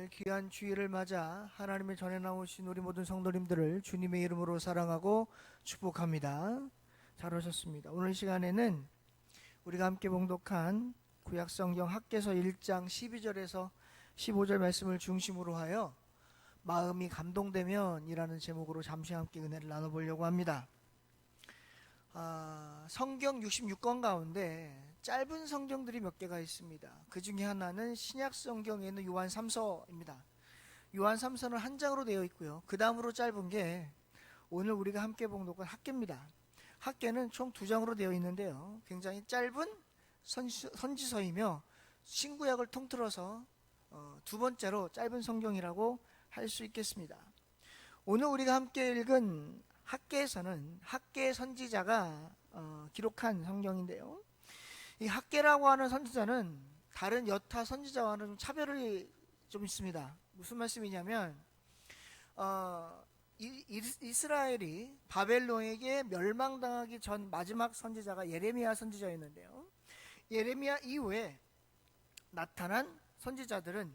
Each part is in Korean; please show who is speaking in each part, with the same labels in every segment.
Speaker 1: 오늘 귀한 주일을 맞아 하나님의 전에 나오신 우리 모든 성도님들을 주님의 이름으로 사랑하고 축복합니다. 잘 오셨습니다. 오늘 시간에는 우리가 함께 봉독한 구약성경 학개서 1장 12절에서 15절 말씀을 중심으로 하여 마음이 감동되면 이라는 제목으로 잠시 함께 은혜를 나눠보려고 합니다. 성경 66권 가운데 짧은 성경들이 몇 개가 있습니다. 그 중에 하나는 신약 성경에 있는 요한 3서입니다. 요한 3서는 한 장으로 되어 있고요. 그 다음으로 짧은 게 오늘 우리가 함께 봉독한 학개입니다. 학개는 총 2장으로 되어 있는데요. 굉장히 짧은 선지서이며 신구약을 통틀어서 두 번째로 짧은 성경이라고 할 수 있겠습니다. 오늘 우리가 함께 읽은 학개에서는 학개 선지자가 기록한 성경인데요. 이 학개라고 하는 선지자는 다른 여타 선지자와는 좀 차별이 좀 있습니다. 무슨 말씀이냐면 이스라엘이 바벨론에게 멸망당하기 전 마지막 선지자가 예레미야 선지자였는데요. 예레미야 이후에 나타난 선지자들은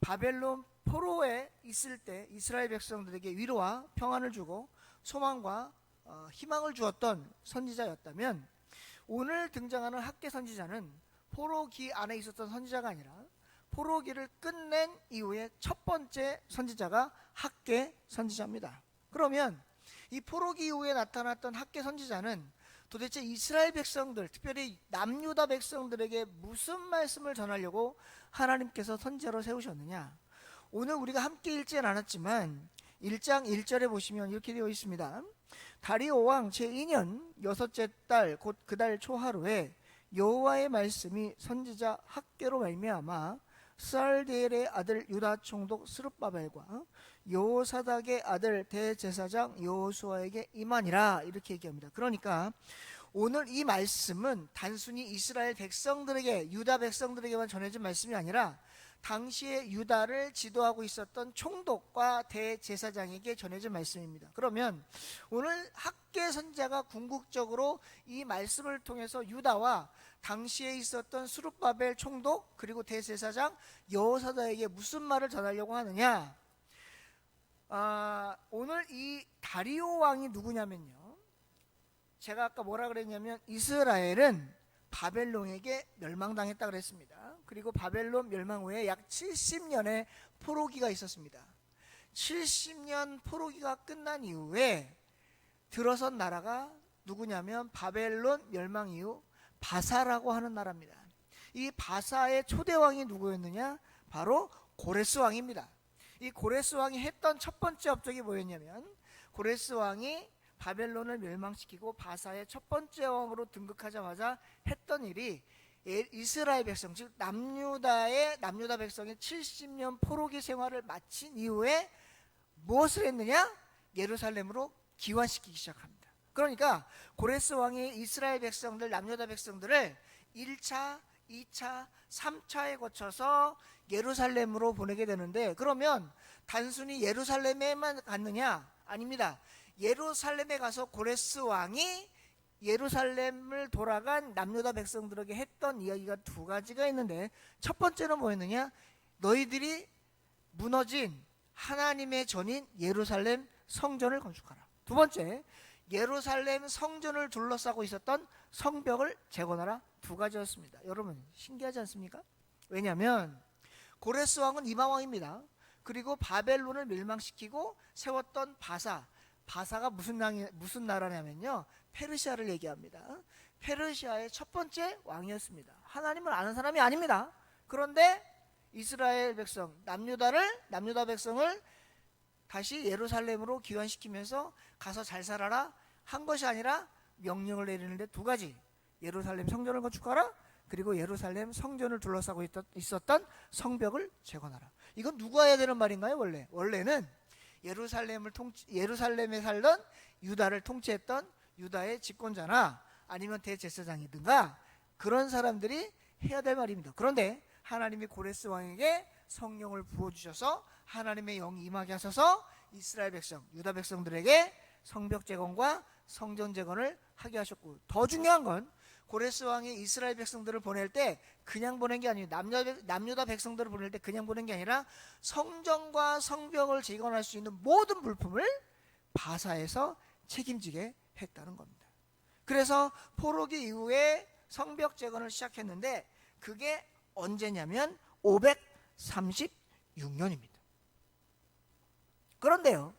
Speaker 1: 바벨론 포로에 있을 때 이스라엘 백성들에게 위로와 평안을 주고 소망과 희망을 주었던 선지자였다면, 오늘 등장하는 학개 선지자는 포로기 안에 있었던 선지자가 아니라 포로기를 끝낸 이후에 첫 번째 선지자가 학개 선지자입니다. 그러면 이 포로기 이후에 나타났던 학개 선지자는 도대체 이스라엘 백성들, 특별히 남유다 백성들에게 무슨 말씀을 전하려고 하나님께서 선지자로 세우셨느냐? 오늘 우리가 함께 읽지는 않았지만 1장 1절에 보시면 이렇게 되어 있습니다. 다리오 왕 제2년 여섯째 달 곧 그 달 초하루에 여호와의 말씀이 선지자 학개로 말미암아 스알디엘의 아들 유다 총독 스룹바벨과 여호사닥의 아들 대제사장 여호수아에게 임하니라, 이렇게 얘기합니다. 그러니까 오늘 이 말씀은 단순히 이스라엘 백성들에게, 유다 백성들에게만 전해진 말씀이 아니라 당시에 유다를 지도하고 있었던 총독과 대제사장에게 전해진 말씀입니다. 그러면 오늘 학개 선지자가 궁극적으로 이 말씀을 통해서 유다와 당시에 있었던 스룹바벨 총독 그리고 대제사장 여호사닥에게 무슨 말을 전하려고 하느냐? 오늘 이 다리오 왕이 누구냐면요, 제가 아까 뭐라 그랬냐면 이스라엘은 바벨론에게 멸망당했다 그랬습니다. 그리고 바벨론 멸망 후에 약 70년의 포로기가 있었습니다. 70년 포로기가 끝난 이후에 들어선 나라가 누구냐면 바벨론 멸망 이후 바사라고 하는 나라입니다. 이 바사의 초대왕이 누구였느냐? 바로 고레스 왕입니다. 이 고레스 왕이 했던 첫 번째 업적이 뭐였냐면, 고레스 왕이 바벨론을 멸망시키고 바사의 첫 번째 왕으로 등극하자마자 했던 일이 이스라엘 백성, 즉 남유다 백성의 70년 포로기 생활을 마친 이후에 무엇을 했느냐? 예루살렘으로 기환시키기 시작합니다. 그러니까 고레스 왕이 이스라엘 백성들, 남유다 백성들을 1차, 2차, 3차에 거쳐서 예루살렘으로 보내게 되는데, 그러면 단순히 예루살렘에만 갔느냐? 아닙니다. 예루살렘에 가서 고레스 왕이 예루살렘을 돌아간 남유다 백성들에게 했던 이야기가 두 가지가 있는데, 첫 번째는 뭐였느냐? 너희들이 무너진 하나님의 전인 예루살렘 성전을 건축하라. 두 번째, 예루살렘 성전을 둘러싸고 있었던 성벽을 재건하라. 두 가지였습니다. 여러분 신기하지 않습니까? 왜냐하면 고레스 왕은 이방왕입니다. 그리고 바벨론을 멸망시키고 세웠던 바사가 무슨 나라냐면요, 페르시아를 얘기합니다. 페르시아의 첫 번째 왕이었습니다. 하나님을 아는 사람이 아닙니다. 그런데 이스라엘 백성, 남유다 백성을 다시 예루살렘으로 기환시키면서 가서 잘 살아라 한 것이 아니라 명령을 내리는데 두 가지, 예루살렘 성전을 건축하라, 그리고 예루살렘 성전을 둘러싸고 있었던 성벽을 재건하라. 이건 누가 해야 되는 말인가요? 원래는 예루살렘에 살던 유다를 통치했던 유다의 집권자나 아니면 대제사장이든가 그런 사람들이 해야 될 말입니다. 그런데 하나님이 고레스 왕에게 성령을 부어주셔서 하나님의 영이 임하게 하셔서 이스라엘 백성, 유다 백성들에게 성벽 재건과 성전 재건을 하게 하셨고, 더 중요한 건 고레스 왕이 이스라엘 백성들을 보낼 때 그냥 보낸 게 아니에요. 남유다 백성들을 보낼 때 그냥 보낸 게 아니라 성전과 성벽을 재건할 수 있는 모든 물품을 바사에서 책임지게 했다는 겁니다. 그래서 포로기 이후에 성벽 재건을 시작했는데 그게 언제냐면 536년입니다. 그런데요,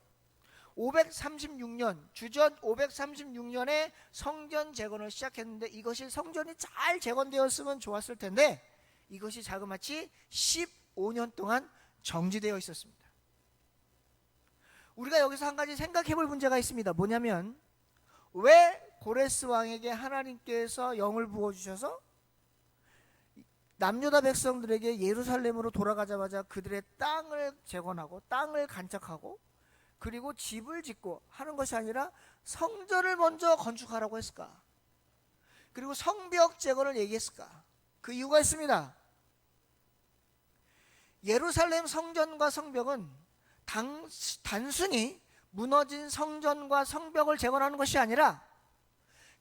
Speaker 1: 536년, 주전 536년에 성전 재건을 시작했는데 이것이 성전이 잘 재건되었으면 좋았을 텐데 이것이 자그마치 15년 동안 정지되어 있었습니다. 우리가 여기서 한 가지 생각해 볼 문제가 있습니다. 뭐냐면 왜 고레스 왕에게 하나님께서 영을 부어주셔서 남유다 백성들에게 예루살렘으로 돌아가자마자 그들의 땅을 재건하고 땅을 간척하고 그리고 집을 짓고 하는 것이 아니라 성전을 먼저 건축하라고 했을까? 그리고 성벽 재건을 얘기했을까? 그 이유가 있습니다. 예루살렘 성전과 성벽은 단순히 무너진 성전과 성벽을 재건하는 것이 아니라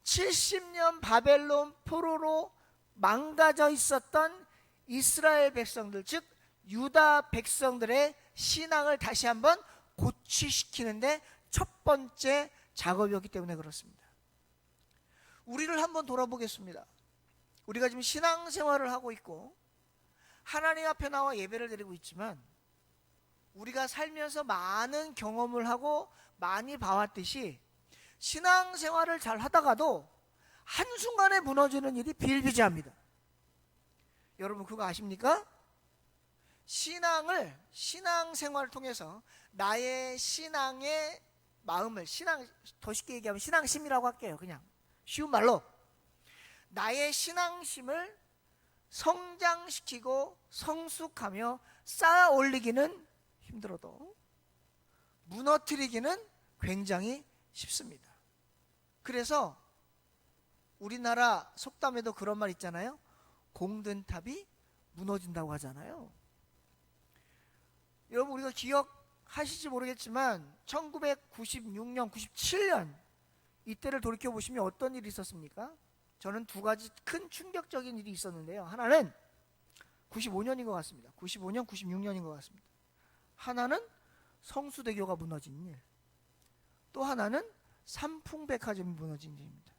Speaker 1: 70년 바벨론 포로로 망가져 있었던 이스라엘 백성들, 즉 유다 백성들의 신앙을 다시 한번 고취시키는데 첫 번째 작업이었기 때문에 그렇습니다. 우리를 한번 돌아보겠습니다. 우리가 지금 신앙생활을 하고 있고 하나님 앞에 나와 예배를 드리고 있지만 우리가 살면서 많은 경험을 하고 많이 봐왔듯이 신앙생활을 잘 하다가도 한순간에 무너지는 일이 비일비재합니다. 여러분 그거 아십니까? 신앙생활을 통해서 나의 신앙의 마음을, 더 쉽게 얘기하면 신앙심이라고 할게요. 그냥 쉬운 말로 나의 신앙심을 성장시키고 성숙하며 쌓아 올리기는 힘들어도 무너뜨리기는 굉장히 쉽습니다. 그래서 우리나라 속담에도 그런 말 있잖아요. 공든 탑이 무너진다고 하잖아요. 여러분 우리가 기억하실지 모르겠지만 1996년, 97년 이때를 돌이켜보시면 어떤 일이 있었습니까? 저는 두 가지 큰 충격적인 일이 있었는데요. 하나는 95년인 것 같습니다. 95년, 96년인 것 같습니다. 하나는 성수대교가 무너진 일, 또 하나는 삼풍백화점이 무너진 일입니다.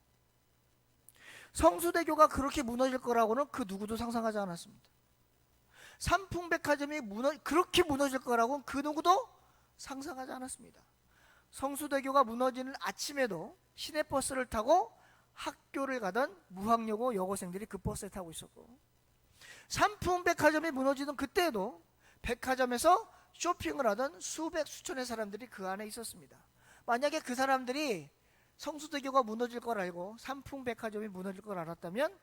Speaker 1: 성수대교가 그렇게 무너질 거라고는 그 누구도 상상하지 않았습니다. 삼풍백화점이 그렇게 무너질 거라고는 그 누구도 상상하지 않았습니다. 성수대교가 무너지는 아침에도 시내버스를 타고 학교를 가던 무학여고 여고생들이 그 버스에 타고 있었고, 삼풍백화점이 무너지던 그때에도 백화점에서 쇼핑을 하던 수천의 사람들이 그 안에 있었습니다. 만약에 그 사람들이 성수대교가 무너질 걸 알고 삼풍백화점이 무너질 걸 알았다면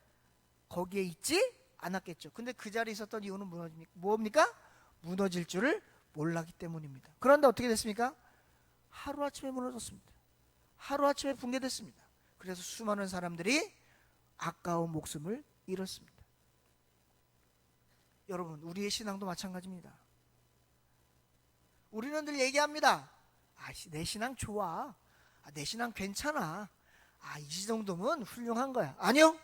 Speaker 1: 거기에 있지 않았겠죠. 근데 그 자리에 있었던 이유는 뭡니까? 무너질 줄을 몰랐기 때문입니다. 그런데 어떻게 됐습니까? 하루아침에 무너졌습니다. 하루아침에 붕괴됐습니다. 그래서 수많은 사람들이 아까운 목숨을 잃었습니다. 여러분 우리의 신앙도 마찬가지입니다. 우리는 늘 얘기합니다. 내 신앙 좋아. 내 신앙 괜찮아. 이 정도면 훌륭한 거야. 아니요,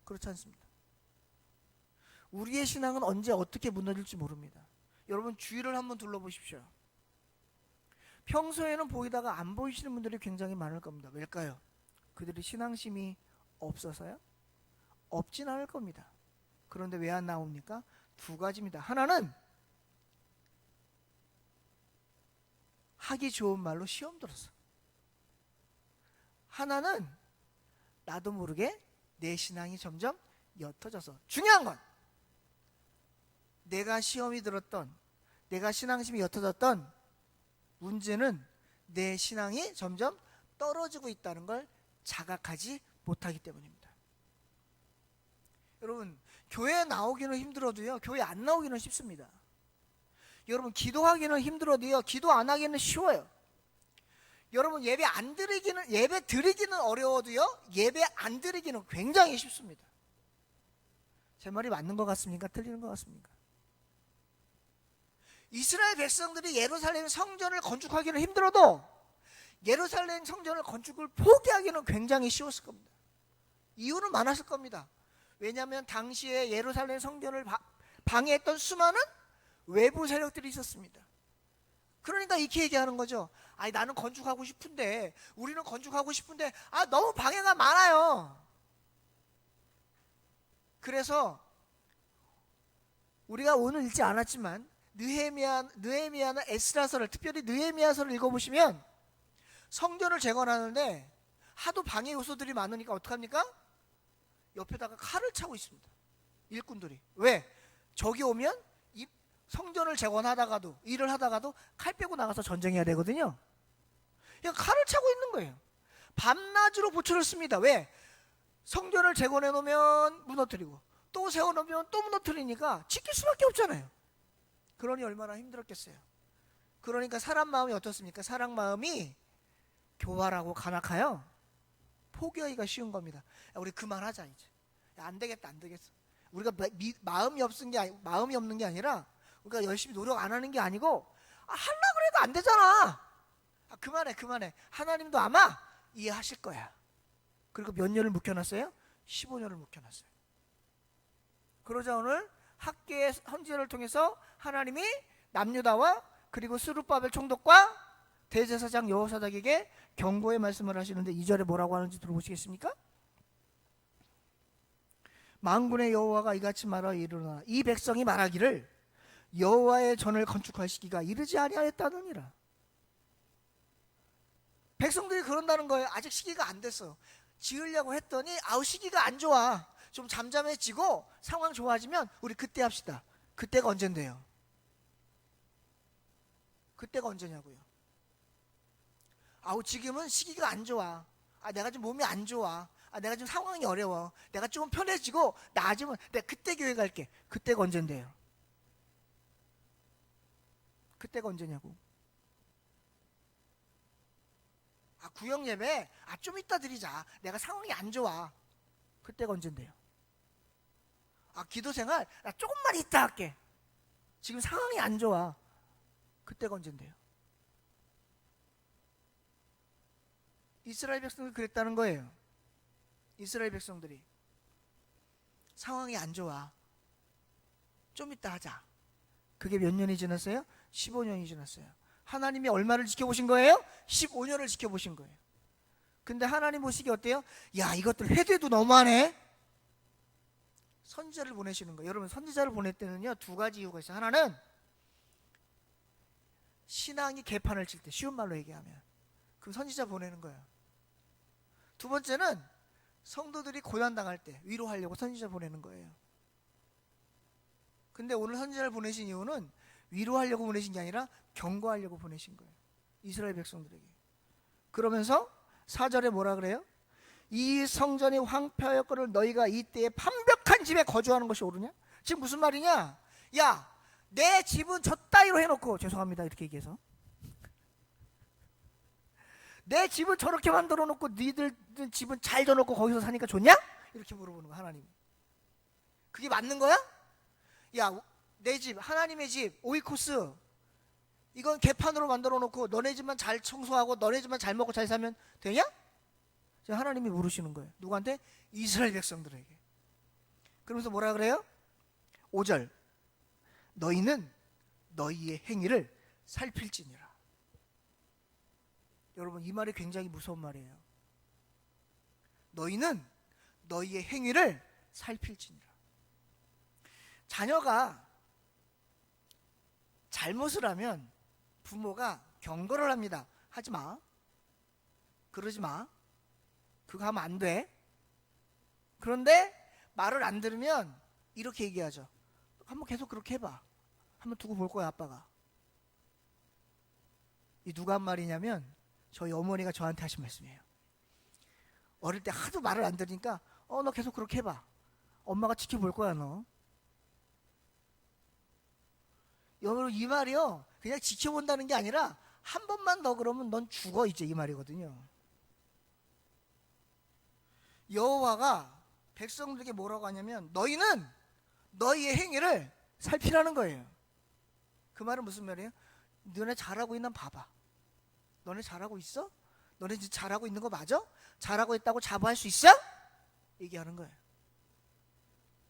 Speaker 1: 그렇지 않습니다. 우리의 신앙은 언제 어떻게 무너질지 모릅니다. 여러분 주위를 한번 둘러보십시오. 평소에는 보이다가 안 보이시는 분들이 굉장히 많을 겁니다. 왜일까요? 그들이 신앙심이 없어서요? 없진 않을 겁니다. 그런데 왜 안 나옵니까? 두 가지입니다. 하나는 하기 좋은 말로 시험 들었어. 하나는 나도 모르게 내 신앙이 점점 옅어져서. 중요한 건 내가 시험이 들었던, 내가 신앙심이 옅어졌던 문제는 내 신앙이 점점 떨어지고 있다는 걸 자각하지 못하기 때문입니다. 여러분 교회 나오기는 힘들어도요, 교회 안 나오기는 쉽습니다. 여러분 기도하기는 힘들어도요, 기도 안 하기는 쉬워요. 여러분 예배 드리기는 어려워도요, 예배 안 드리기는 굉장히 쉽습니다. 제 말이 맞는 것 같습니까? 틀리는 것 같습니까? 이스라엘 백성들이 예루살렘 성전을 건축하기는 힘들어도 예루살렘 성전을 건축을 포기하기는 굉장히 쉬웠을 겁니다. 이유는 많았을 겁니다. 왜냐하면 당시에 예루살렘 성전을 방해했던 수많은 외부 세력들이 있었습니다. 그러니까 이렇게 얘기하는 거죠. 아니 나는 건축하고 싶은데, 우리는 건축하고 싶은데 너무 방해가 많아요. 그래서 우리가 오늘 읽지 않았지만 느헤미야나 에스라서를, 특별히 느헤미야서를 읽어보시면 성전을 재건하는데 하도 방해 요소들이 많으니까 어떡합니까? 옆에다가 칼을 차고 있습니다. 일꾼들이. 왜? 적이 오면 이 성전을 재건하다가도, 일을 하다가도 칼 빼고 나가서 전쟁해야 되거든요. 그냥 칼을 차고 있는 거예요. 밤낮으로 보초를 씁니다. 왜? 성전을 재건해 놓으면 무너뜨리고 또 세워놓으면 또 무너뜨리니까 지킬 수밖에 없잖아요. 그러니 얼마나 힘들었겠어요. 그러니까 사람 마음이 어떻습니까? 사람 마음이 교활하고 간악하여 포기하기가 쉬운 겁니다. 야, 우리 그만하자 이제. 야, 안 되겠다, 안 되겠어. 우리가 마음이 없는 게 아니라 우리가 열심히 노력 안 하는 게 아니고 하려고 그래도 안 되잖아. 그만해. 하나님도 아마 이해하실 거야. 그리고 몇 년을 묵혀놨어요? 15년을 묵혀놨어요. 그러자 오늘 학계의 헌제를 통해서 하나님이 남유다와 그리고 스룹바벨 총독과 대제사장 여호사닥에게 경고의 말씀을 하시는데 2절에 뭐라고 하는지 들어보시겠습니까? 만군의 여호와가 이같이 말하여 이르노라. 이 백성이 말하기를 여호와의 전을 건축할 시기가 이르지 아니하였다느니라. 백성들이 그런다는 거예요. 아직 시기가 안 됐어. 지으려고 했더니 시기가 안 좋아. 좀 잠잠해지고 상황 좋아지면 우리 그때 합시다. 그때가 언젠데요? 그때가 언제냐고요? 지금은 시기가 안 좋아. 내가 좀 몸이 안 좋아. 내가 좀 상황이 어려워. 내가 좀 편해지고 나아지면 내가 그때 교회 갈게. 그때가 언젠데요? 그때가 언제냐고? 구역 예배 좀 이따 드리자. 내가 상황이 안 좋아. 그때가 언젠데요? 기도 생활 나 조금만 이따 할게. 지금 상황이 안 좋아. 그때가 언젠데요? 이스라엘 백성들이 그랬다는 거예요. 이스라엘 백성들이 상황이 안 좋아. 좀 이따 하자. 그게 몇 년이 지났어요? 15년이 지났어요. 하나님이 얼마를 지켜보신 거예요? 15년을 지켜보신 거예요. 근데 하나님 보시기 어때요? 야, 이것들 해도 너무하네. 선지자를 보내시는 거예요. 여러분, 선지자를 보낼 때는요 2가지 이유가 있어요. 하나는 신앙이 개판을 칠 때, 쉬운 말로 얘기하면 그럼 선지자 보내는 거예요. 2번째는 성도들이 고난당할 때 위로하려고 선지자 보내는 거예요. 근데 오늘 선지자를 보내신 이유는 위로하려고 보내신 게 아니라 경고하려고 보내신 거예요. 이스라엘 백성들에게. 그러면서 4절에 뭐라 그래요? 이 성전이 황폐하였거늘 너희가 이때에 판벽한 집에 거주하는 것이 옳으냐? 지금 무슨 말이냐? 야, 내 집은 저 따위로 해놓고, 죄송합니다 이렇게 얘기해서, 내 집은 저렇게 만들어 놓고 니들 집은 잘 져놓고 거기서 사니까 좋냐? 이렇게 물어보는 거야 하나님이. 그게 맞는 거야? 야, 내 집, 하나님의 집, 오이코스 이건 개판으로 만들어 놓고 너네 집만 잘 청소하고 너네 집만 잘 먹고 잘 살면 되냐? 하나님이 물으시는 거예요. 누구한테? 이스라엘 백성들에게. 그러면서 뭐라 그래요? 5절, 너희는 너희의 행위를 살필지니라. 여러분, 이 말이 굉장히 무서운 말이에요. 너희는 너희의 행위를 살필지니라. 자녀가 잘못을 하면 부모가 경고를 합니다. 하지 마. 그러지 마. 그거 하면 안 돼. 그런데 말을 안 들으면 이렇게 얘기하죠. 한번 계속 그렇게 해봐. 한번 두고 볼 거야 아빠가. 이 누가 한 말이냐면 저희 어머니가 저한테 하신 말씀이에요. 어릴 때 하도 말을 안 들으니까 너 계속 그렇게 해봐. 엄마가 지켜볼 거야 너. 여러분, 이 말이요 그냥 지켜본다는 게 아니라 한 번만 더 그러면 넌 죽어 이제, 이 말이거든요. 여호와가 백성들에게 뭐라고 하냐면 너희는 너희의 행위를 살피라는 거예요. 그 말은 무슨 말이에요? 너네 잘하고 있는 봐봐. 너네 잘하고 있어? 너네 잘하고 있는 거 맞아? 잘하고 있다고 자부할 수 있어? 얘기하는 거예요.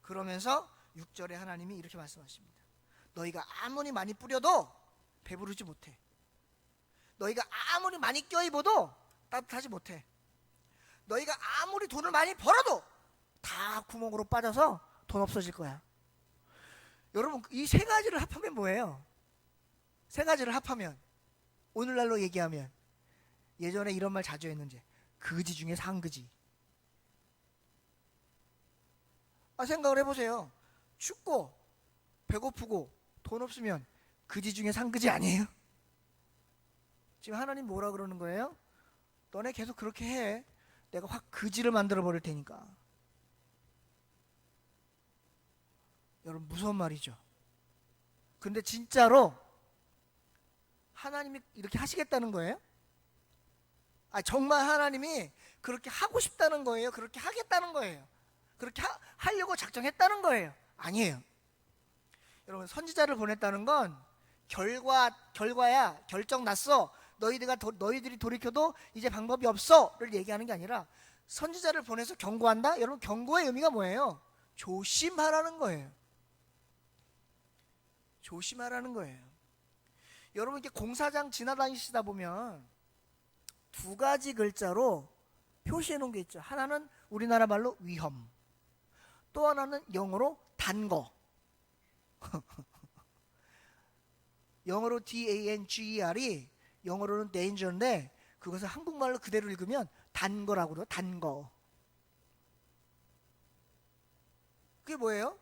Speaker 1: 그러면서 6절에 하나님이 이렇게 말씀하십니다. 너희가 아무리 많이 뿌려도 배부르지 못해. 너희가 아무리 많이 껴입어도 따뜻하지 못해. 너희가 아무리 돈을 많이 벌어도 다 구멍으로 빠져서 돈 없어질 거야. 여러분, 이 세 가지를 합하면 뭐예요? 세 가지를 합하면, 오늘날로 얘기하면, 예전에 이런 말 자주 했는데 그지 중에 상그지. 생각을 해보세요. 춥고 배고프고 돈 없으면 그지 중에 상그지 아니에요? 지금 하나님 뭐라 그러는 거예요? 너네 계속 그렇게 해. 내가 확 그지를 만들어 버릴 테니까. 여러분, 무서운 말이죠. 근데 진짜로 하나님이 이렇게 하시겠다는 거예요? 정말 하나님이 그렇게 하고 싶다는 거예요? 그렇게 하겠다는 거예요? 그렇게 하려고 작정했다는 거예요? 아니에요. 여러분, 선지자를 보냈다는 건 결과야, 결정 났어, 너희들이 돌이켜도 이제 방법이 없어를 얘기하는 게 아니라, 선지자를 보내서 경고한다? 여러분, 경고의 의미가 뭐예요? 조심하라는 거예요. 조심하라는 거예요. 여러분, 이렇게 공사장 지나다니시다 보면 두 가지 글자로 표시해 놓은 게 있죠. 하나는 우리나라 말로 위험, 또 하나는 영어로 단거. 영어로 DANGER이 영어로는 danger인데 그것을 한국말로 그대로 읽으면 단거라고 그래요. 단거. 그게 뭐예요?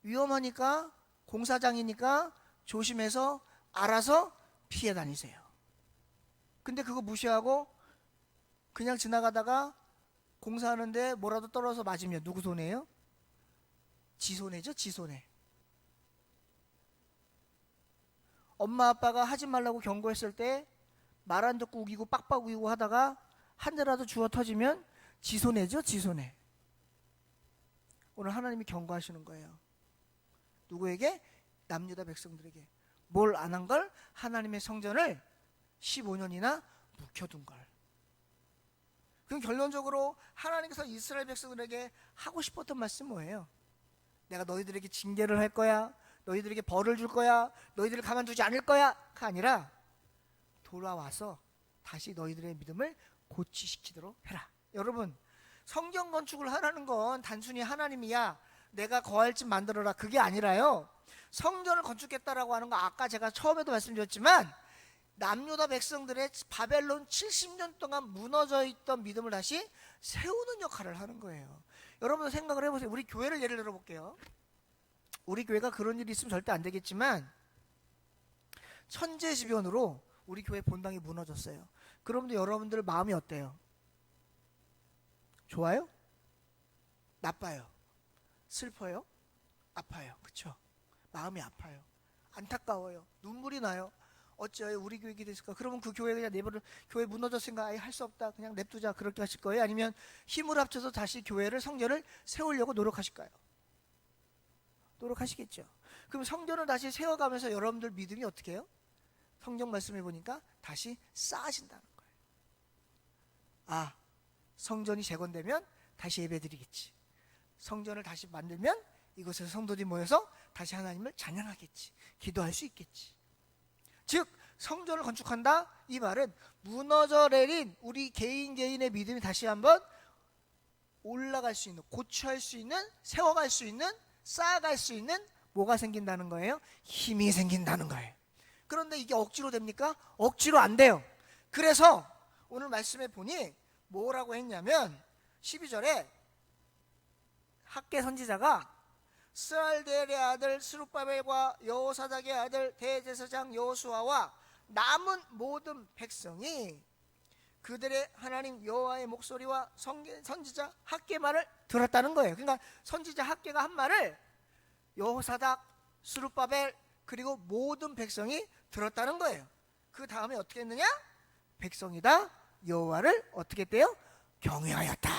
Speaker 1: 위험하니까, 공사장이니까 조심해서 알아서 피해 다니세요. 근데 그거 무시하고 그냥 지나가다가 공사하는데 뭐라도 떨어져서 맞으면 누구 손해예요? 지 손해죠, 지 손해. 엄마 아빠가 하지 말라고 경고했을 때 말 안 듣고 우기고 빡빡 우기고 하다가 한 대라도 주워 터지면 지 손해죠, 지 손해. 오늘 하나님이 경고하시는 거예요. 누구에게? 남유다 백성들에게. 뭘 안 한 걸? 하나님의 성전을 15년이나 묵혀둔 걸. 그럼 결론적으로 하나님께서 이스라엘 백성들에게 하고 싶었던 말씀 뭐예요? 내가 너희들에게 징계를 할 거야, 너희들에게 벌을 줄 거야, 너희들을 가만두지 않을 거야가 아니라 돌아와서 다시 너희들의 믿음을 고치시키도록 해라. 여러분, 성경 건축을 하라는 건 단순히 하나님이야 내가 거할 집 만들어라 그게 아니라요, 성전을 건축했다라고 하는 거 아까 제가 처음에도 말씀드렸지만 남유다 백성들의 바벨론 70년 동안 무너져 있던 믿음을 다시 세우는 역할을 하는 거예요. 여러분 생각을 해보세요. 우리 교회를 예를 들어 볼게요. 우리 교회가 그런 일이 있으면 절대 안 되겠지만 천재지변으로 우리 교회 본당이 무너졌어요. 그러면 여러분들 마음이 어때요? 좋아요? 나빠요? 슬퍼요? 아파요? 그쵸? 마음이 아파요. 안타까워요. 눈물이 나요. 어째요? 우리 교회 이렇게 됐을까? 그러면 그 교회 그냥 내버려, 교회 무너졌으니까 아예 할 수 없다, 그냥 냅두자, 그렇게 하실 거예요? 아니면 힘을 합쳐서 다시 교회를, 성전을 세우려고 노력하실까요? 노력하시겠죠. 그럼 성전을 다시 세워가면서 여러분들 믿음이 어떻게 해요? 성경 말씀해 보니까 다시 쌓아진다는 거예요. 성전이 재건되면 다시 예배드리겠지. 성전을 다시 만들면 이곳에서 성도들이 모여서 다시 하나님을 찬양하겠지. 기도할 수 있겠지. 즉 성전을 건축한다, 이 말은 무너져 내린 우리 개인의 믿음이 다시 한번 올라갈 수 있는, 고취할 수 있는, 세워갈 수 있는, 쌓아갈 수 있는 뭐가 생긴다는 거예요? 힘이 생긴다는 거예요. 그런데 이게 억지로 됩니까? 억지로 안 돼요. 그래서 오늘 말씀에 보니 뭐라고 했냐면 12절에 학개 선지자가 스알델의 아들 스룹바벨과 여호사닥의 아들 대제사장 여호수아와 남은 모든 백성이 그들의 하나님 여호와의 목소리와 선지자 학개 말을 들었다는 거예요. 그러니까 선지자 학개가 한 말을 여호사닥, 스룹바벨 그리고 모든 백성이 들었다는 거예요. 그 다음에 어떻게 했느냐? 백성이 다 여호와를 어떻게 했대요? 경외하였다.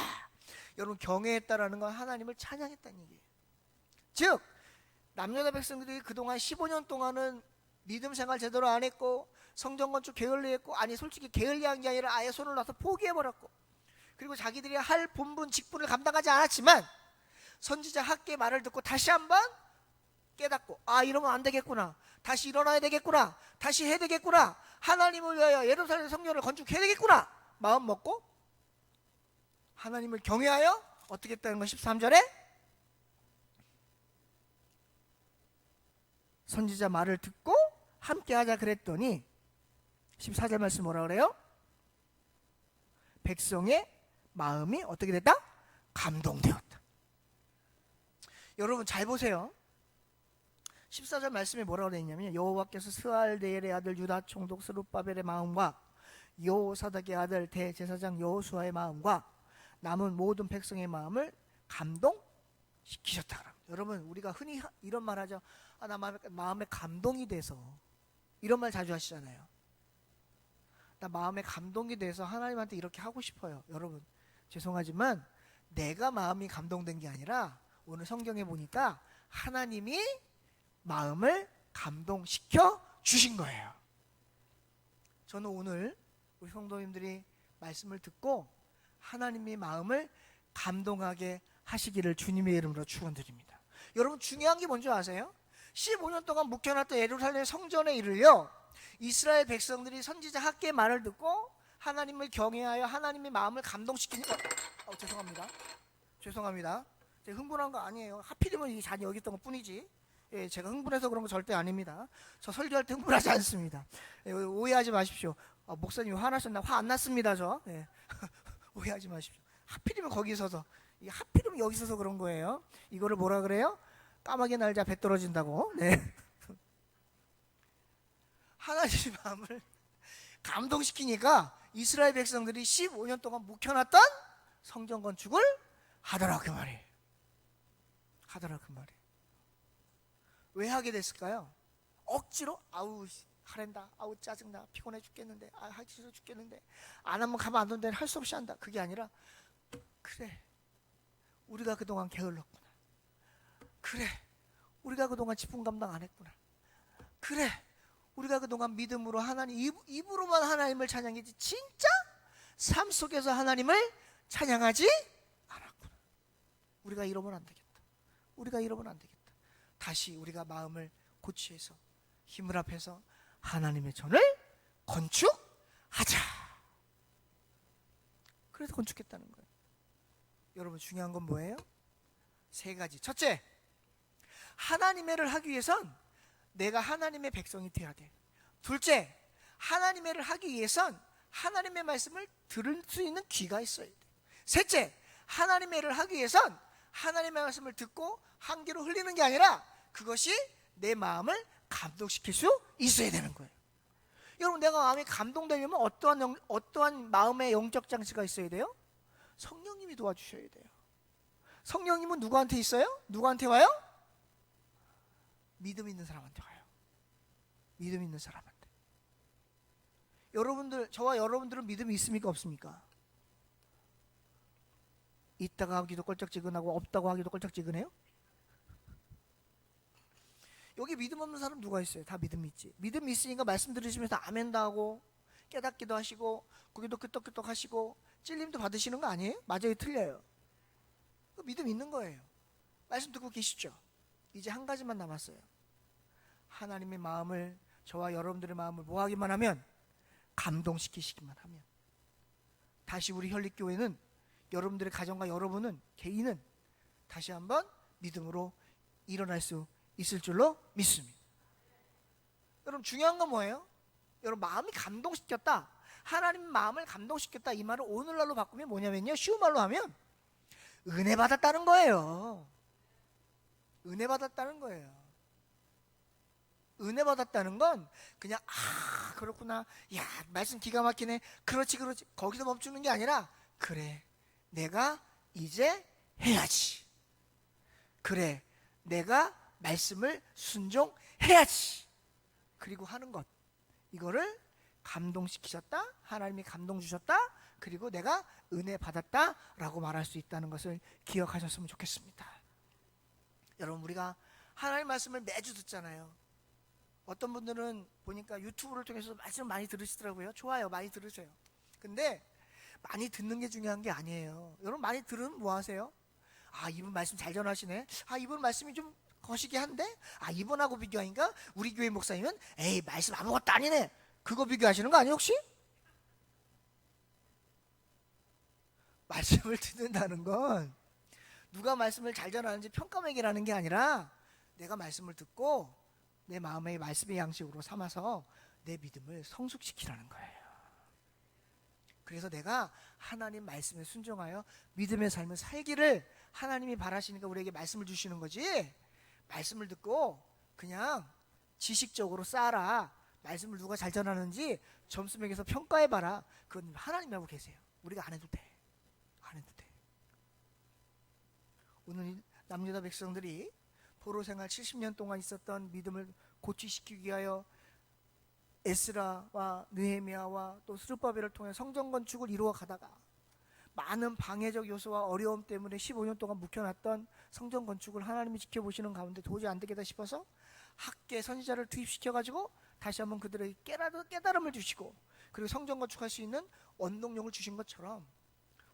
Speaker 1: 여러분, 경외했다라는 건 하나님을 찬양했다는 얘기예요. 즉 남유다 백성들이 그동안 15년 동안은 믿음 생활 제대로 안 했고 성전 건축 게을리했고, 아니 솔직히 게을리한 게 아니라 아예 손을 놔서 포기해버렸고, 그리고 자기들이 할 본분 직분을 감당하지 않았지만 선지자 학개의 말을 듣고 다시 한번 깨닫고, 아, 이러면 안 되겠구나, 다시 일어나야 되겠구나, 다시 해야 되겠구나, 하나님을 위하여 예루살렘 성전을 건축해야 되겠구나 마음 먹고 하나님을 경외하여 어떻게 했다는 거. 13절에 선지자 말을 듣고 함께 하자 그랬더니 14절 말씀 뭐라 그래요? 백성의 마음이 어떻게 됐다? 감동되었다. 여러분 잘 보세요. 14절 말씀에 뭐라고 되어 있냐면, 여호와께서 스알데엘의 아들 유다 총독 스룹바벨의 마음과 여호사닥의 아들 대제사장 여호수아의 마음과 남은 모든 백성의 마음을 감동시키셨다. 여러분 우리가 흔히 이런 말 하죠. 아, 나 마음에 감동이 돼서, 이런 말 자주 하시잖아요. 나 마음에 감동이 돼서 하나님한테 이렇게 하고 싶어요. 여러분 죄송하지만 내가 마음이 감동된 게 아니라 오늘 성경에 보니까 하나님이 마음을 감동시켜 주신 거예요. 저는 오늘 우리 성도님들이 말씀을 듣고 하나님의 마음을 감동하게 하시기를 주님의 이름으로 축원드립니다. 여러분 중요한 게 뭔지 아세요? 15년 동안 묵혀놨던 예루살렘 성전에 이르려 이스라엘 백성들이 선지자 학개의 말을 듣고 하나님을 경외하여 하나님의 마음을 감동시키니까, 죄송합니다. 제가 흥분한 거 아니에요. 하필이면 이 잔이 여기 있던 것 뿐이지. 예, 제가 흥분해서 그런 거 절대 아닙니다. 저 설교할 때 흥분하지 않습니다. 예, 오해하지 마십시오. 목사님 화나셨나? 화 안 났습니다. 저. 예. 오해하지 마십시오. 하필이면 거기 서서, 하필이면 여기 서서 그런 거예요. 이거를 뭐라 그래요? 까마귀 날자 배 떨어진다고. 네. 하나님의 마음을 감동시키니까 이스라엘 백성들이 15년 동안 묵혀놨던 성전 건축을 하더라 그 말이에요. 왜 하게 됐을까요? 억지로, 아우 하랜다, 아우 짜증나, 피곤해 죽겠는데, 아 하기 싫어 죽겠는데, 안 하면 가면 안 된다는 할 수 없이 한다. 그게 아니라, 그래 우리가 그동안 게을렀구나, 그래 우리가 그동안 직분 감당 안 했구나, 그래 우리가 그동안 믿음으로 하나님, 입으로만 하나님을 찬양했지 진짜 삶 속에서 하나님을 찬양하지 않았구나. 우리가 이러면 안 되겠다. 다시 우리가 마음을 고치해서 힘을 합해서 하나님의 전을 건축하자. 그래서 건축했다는 거예요. 여러분 중요한 건 뭐예요? 세 가지. 첫째, 하나님의 일을 하기 위해선 내가 하나님의 백성이 되어야 돼. 둘째, 하나님의 일을 하기 위해선 하나님의 말씀을 들을 수 있는 귀가 있어야 돼. 셋째, 하나님의 일을 하기 위해선 하나님의 말씀을 듣고 한 귀로 흘리는 게 아니라 그것이 내 마음을 감동시킬 수 있어야 되는 거예요. 여러분 내가 마음이 감동되려면 어떠한 마음의 영적 장치가 있어야 돼요? 성령님이 도와주셔야 돼요. 성령님은 누구한테 있어요? 누구한테 와요? 믿음 있는 사람한테 와요. 믿음 있는 사람한테. 여러분들, 저와 여러분들은 믿음이 있습니까 없습니까? 있다가 하기도 껄쩍지근하고 없다고 하기도 껄쩍지근해요? 여기 믿음 없는 사람 누가 있어요? 다 믿음이 있지. 믿음이 있으니까 말씀 들으시면서 아멘도 하고 깨닫기도 하시고 고개도 끄덕끄덕 하시고 찔림도 받으시는 거 아니에요? 맞아요? 틀려요? 믿음 있는 거예요. 말씀 듣고 계시죠? 이제 한 가지만 남았어요. 하나님의 마음을, 저와 여러분들의 마음을 뭐 하기만 하면? 감동시키시기만 하면. 다시 우리 혈립교회는, 여러분들의 가정과 여러분은, 개인은 다시 한번 믿음으로 일어날 수 있을 줄로 믿습니다. 여러분 중요한 건 뭐예요? 여러분 마음이 감동시켰다, 하나님 마음을 감동시켰다, 이 말을 오늘날로 바꾸면 뭐냐면요, 쉬운 말로 하면 은혜 받았다는 거예요. 은혜 받았다는 거예요. 은혜 받았다는 건 그냥 그렇구나, 야 말씀 기가 막히네, 그렇지 거기서 멈추는 게 아니라, 그래 내가 이제 해야지, 그래 내가 말씀을 순종해야지, 그리고 하는 것, 이거를 감동시키셨다, 하나님이 감동 주셨다, 그리고 내가 은혜 받았다라고 말할 수 있다는 것을 기억하셨으면 좋겠습니다. 여러분 우리가 하나님 말씀을 매주 듣잖아요. 어떤 분들은 보니까 유튜브를 통해서 말씀 많이 들으시더라고요. 좋아요, 많이 들으세요. 근데 많이 듣는 게 중요한 게 아니에요. 여러분 많이 들으면 뭐 하세요? 아, 이분 말씀 잘 전하시네. 아, 이분 말씀이 좀 거시기 한데? 아, 이분하고 비교하니까 우리 교회 목사님은 에이, 말씀 아무것도 아니네. 그거 비교하시는 거 아니에요 혹시? 말씀을 듣는다는 건 누가 말씀을 잘 전하는지 평가 매기라는 게 아니라 내가 말씀을 듣고 내 마음의 말씀의 양식으로 삼아서 내 믿음을 성숙시키라는 거예요. 그래서 내가 하나님 말씀에 순종하여 믿음의 삶을 살기를 하나님이 바라시니까 우리에게 말씀을 주시는 거지, 말씀을 듣고 그냥 지식적으로 쌓아라, 말씀을 누가 잘 전하는지 점수 매겨서 평가해봐라, 그건 하나님 하고 계세요. 우리가 안 해도 돼. 안 해도 돼. 오늘 남유다 백성들이 포로 생활 70년 동안 있었던 믿음을 고취시키기 위하여 에스라와 느헤미야와 또 스룹바벨을 통해 성전 건축을 이루어 가다가 많은 방해적 요소와 어려움 때문에 15년 동안 묵혀놨던 성전 건축을 하나님이 지켜보시는 가운데 도저히 안 되겠다 싶어서 학계 선지자를 투입시켜가지고 다시 한번 그들에게 깨달음을 주시고, 그리고 성전 건축할 수 있는 원동력을 주신 것처럼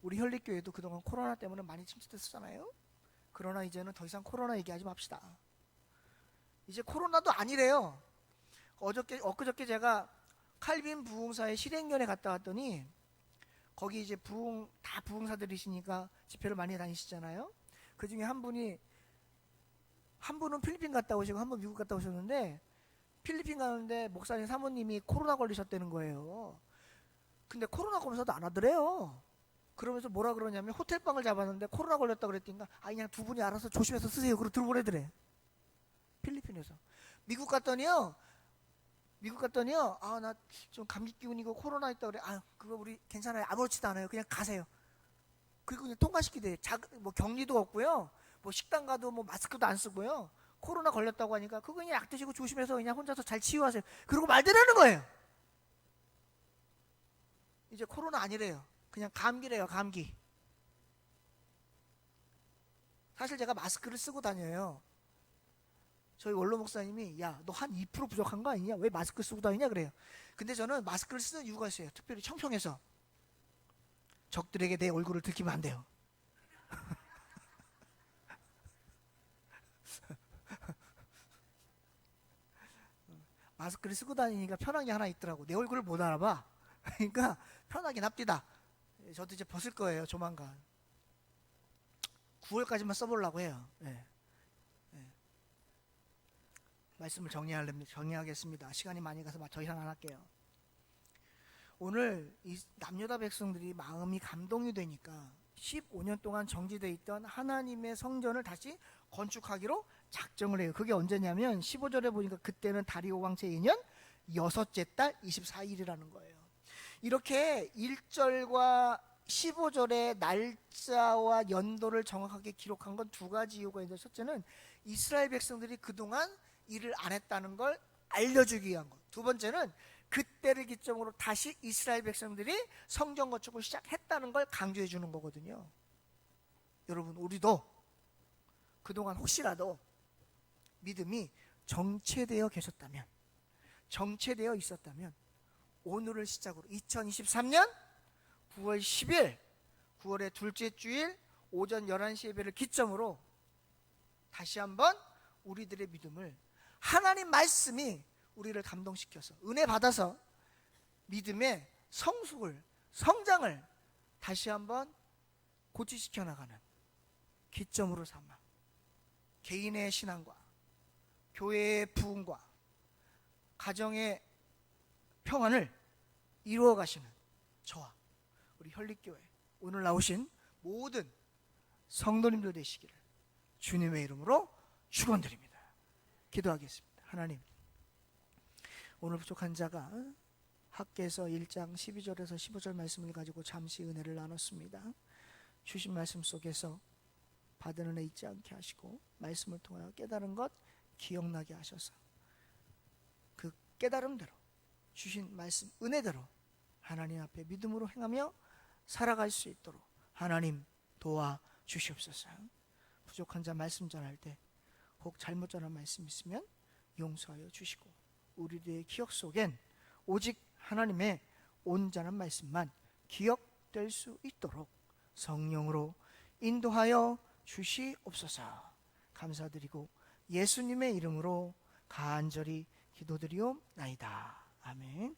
Speaker 1: 우리 현립교회도 그동안 코로나 때문에 많이 침체됐었잖아요. 그러나 이제는 더 이상 코로나 얘기하지 맙시다. 이제 코로나도 아니래요. 엊그저께 제가 칼빈 부흥사의 실행연에 갔다 왔더니 거기 이제 다 부흥사들이시니까 집회를 많이 다니시잖아요. 그 중에 한 분은 필리핀 갔다 오시고 한 분 미국 갔다 오셨는데, 필리핀 가는데 목사님 사모님이 코로나 걸리셨다는 거예요. 근데 코로나 검사도 안 하더래요. 그러면서 뭐라 그러냐면 호텔방을 잡았는데 코로나 걸렸다 그랬더니 그냥 두 분이 알아서 조심해서 쓰세요. 그러고 들고 보내더래. 필리핀에서. 미국 갔더니요, 아, 나 좀 감기 기운이고 코로나 있다 그래. 아, 그거 우리 괜찮아요. 아무렇지도 않아요. 그냥 가세요. 그리고 그냥 통과시키대. 뭐 격리도 없고요. 뭐 식당 가도 뭐 마스크도 안 쓰고요. 코로나 걸렸다고 하니까 그거 그냥 약 드시고 조심해서 그냥 혼자서 잘 치유하세요. 그러고 말대라는 거예요. 이제 코로나 아니래요. 그냥 감기래요. 감기. 사실 제가 마스크를 쓰고 다녀요. 저희 원로 목사님이 야, 너 한 2% 부족한 거 아니냐? 왜 마스크 쓰고 다니냐 그래요. 근데 저는 마스크를 쓰는 이유가 있어요. 특별히 청평해서 적들에게 내 얼굴을 들키면 안 돼요. 마스크를 쓰고 다니니까 편한 게 하나 있더라고. 내 얼굴을 못 알아봐. 그러니까 편하게 납디다. 저도 이제 벗을 거예요. 조만간 9월까지만 써보려고 해요. 네. 말씀을 정리하겠습니다. 시간이 많이 가서 더 이상 안 할게요. 오늘 이 남유다 백성들이 마음이 감동이 되니까 15년 동안 정지되어 있던 하나님의 성전을 다시 건축하기로 작정을 해요. 그게 언제냐면 15절에 보니까 그때는 다리오 왕 제2년 여섯째 달 24일이라는 거예요. 이렇게 1절과 15절의 날짜와 연도를 정확하게 기록한 건 두 가지 이유가 있는데, 첫째는 이스라엘 백성들이 그동안 일을 안 했다는 걸 알려주기 위한 것, 두 번째는 그때를 기점으로 다시 이스라엘 백성들이 성전 건축을 시작했다는 걸 강조해 주는 거거든요. 여러분, 우리도 그동안 혹시라도 믿음이 정체되어 계셨다면, 정체되어 있었다면 오늘을 시작으로 2023년 9월 10일 9월의 둘째 주일 오전 11시 예배를 기점으로 다시 한번 우리들의 믿음을, 하나님 말씀이 우리를 감동시켜서 은혜 받아서 믿음의 성장을 다시 한번 고치시켜 나가는 기점으로 삼아 개인의 신앙과 교회의 부흥과 가정의 평안을 이루어 가시는 저와 우리 현립교회 오늘 나오신 모든 성도님들 되시기를 주님의 이름으로 축원드립니다. 기도하겠습니다. 하나님, 오늘 부족한 자가 학개서 1장 12절에서 15절 말씀을 가지고 잠시 은혜를 나눴습니다. 주신 말씀 속에서 받은 은혜 잊지 않게 하시고 말씀을 통하여 깨달은 것 기억나게 하셔서 그 깨달음대로 주신 말씀 은혜대로 하나님 앞에 믿음으로 행하며 살아갈 수 있도록 하나님 도와주시옵소서. 부족한 자 말씀 전할 때 혹 잘못 전한 말씀 있으면 용서하여 주시고 우리들의 기억 속엔 오직 하나님의 온전한 말씀만 기억되게 복될 수 있도록 성령으로 인도하여 주시옵소서. 감사드리고 예수님의 이름으로 간절히 기도드리옵나이다. 아멘.